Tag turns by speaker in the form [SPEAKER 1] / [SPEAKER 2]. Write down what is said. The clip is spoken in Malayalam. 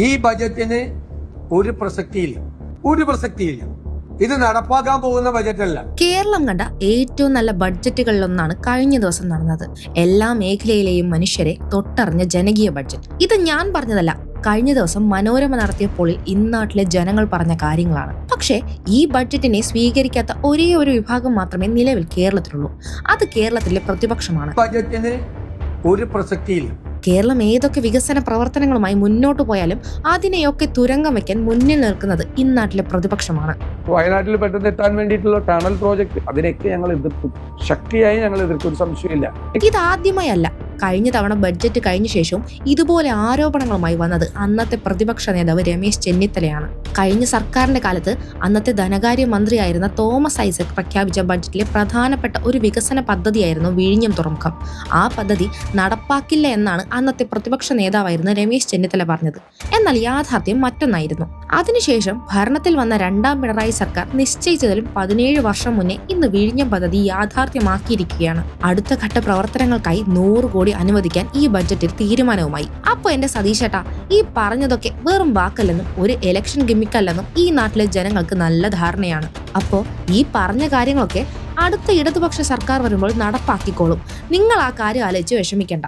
[SPEAKER 1] ഈ ബജറ്റിന് ഒരു പ്രസക്തിയില്ല. ഇത് നടപ്പാക്കാൻ പോകുന്ന ബജറ്റല്ല.
[SPEAKER 2] കേരളം കണ്ട ഏറ്റവും നല്ല ബഡ്ജറ്റുകളിലൊന്നാണ് കഴിഞ്ഞ ദിവസം നടന്നത്. എല്ലാ മേഖലയിലെയും മനുഷ്യരെ തൊട്ടറിഞ്ഞ ജനകീയ ബഡ്ജറ്റ്. ഇത് ഞാൻ പറഞ്ഞതല്ല, കഴിഞ്ഞ ദിവസം മനോരമ നടത്തിയ പോളിൽ ഇന്നാട്ടിലെ ജനങ്ങൾ പറഞ്ഞ കാര്യങ്ങളാണ്. പക്ഷേ ഈ ബഡ്ജറ്റിനെ സ്വീകരിക്കാത്ത ഒരേ ഒരു വിഭാഗം മാത്രമേ നിലവിൽ കേരളത്തിലുള്ളൂ. അത് കേരളത്തിലെ പ്രതിപക്ഷമാണ്.
[SPEAKER 1] ബജറ്റിന് ഒരു പ്രസക്തിയില്ല.
[SPEAKER 2] കേരളം ഏതൊക്കെ വികസന പ്രവർത്തനങ്ങളുമായി മുന്നോട്ട് പോയാലും അതിനെയൊക്കെ തുരങ്കം വെക്കാൻ മുന്നിൽ നിൽക്കുന്നത് ഇന്നാട്ടിലെ പ്രതിപക്ഷമാണ്.
[SPEAKER 3] വയനാട്ടിൽ പെട്ടെന്ന് എത്താൻ വേണ്ടിയിട്ടുള്ള ടണൽ പ്രോജക്ട്, അതിനൊക്കെ ഞങ്ങൾ എതിർക്കും, ശക്തിയായി ഞങ്ങൾ എതിർക്കും, ഒരു സംശയമില്ല.
[SPEAKER 2] ഇതാദ്യമായല്ല. കഴിഞ്ഞ തവണ ബഡ്ജറ്റ് കഴിഞ്ഞ ശേഷവും ഇതുപോലെ ആരോപണങ്ങളുമായി വന്നത് അന്നത്തെ പ്രതിപക്ഷ നേതാവ് രമേശ് ചെന്നിത്തലയാണ്. കഴിഞ്ഞ സർക്കാരിന്റെ കാലത്ത് അന്നത്തെ ധനകാര്യ മന്ത്രിയായിരുന്ന തോമസ് ഐസക് പ്രഖ്യാപിച്ച ബഡ്ജറ്റിലെ പ്രധാനപ്പെട്ട ഒരു വികസന പദ്ധതിയായിരുന്നു വിഴിഞ്ഞം തുറമുഖം. ആ പദ്ധതി നടപ്പാക്കില്ല എന്നാണ് അന്നത്തെ പ്രതിപക്ഷ നേതാവായിരുന്ന രമേശ് ചെന്നിത്തല പറഞ്ഞത്. എന്നാൽ യാഥാർത്ഥ്യം മറ്റൊന്നായിരുന്നു. അതിനുശേഷം ഭരണത്തിൽ വന്ന രണ്ടാം പിണറായി സർക്കാർ നിശ്ചയിച്ചതിലും 17 വർഷം മുന്നേ ഇന്ന് വിഴിഞ്ഞം പദ്ധതി യാഥാർത്ഥ്യമാക്കിയിരിക്കുകയാണ്. അടുത്ത ഘട്ട പ്രവർത്തനങ്ങൾക്കായി 100 കോടി അനുവദിക്കാൻ ഈ ബഡ്ജറ്റിൽ തീരുമാനവുമായി. അപ്പൊ എന്റെ സതീശേട്ടാ, ഈ പറഞ്ഞതൊക്കെ വെറും വാക്കല്ലെന്നും ഒരു ഇലക്ഷൻ ഗിമ്മിക്കല്ലെന്നും ഈ നാട്ടിലെ ജനങ്ങൾക്ക് നല്ല ധാരണയാണ്. അപ്പോ ഈ പറഞ്ഞ കാര്യങ്ങളൊക്കെ അടുത്ത ഇടതുപക്ഷ സർക്കാർ വരുമ്പോൾ നടപ്പാക്കിക്കോളും. നിങ്ങൾ ആ കാര്യം ആലോചിച്ച് വിഷമിക്കണ്ട.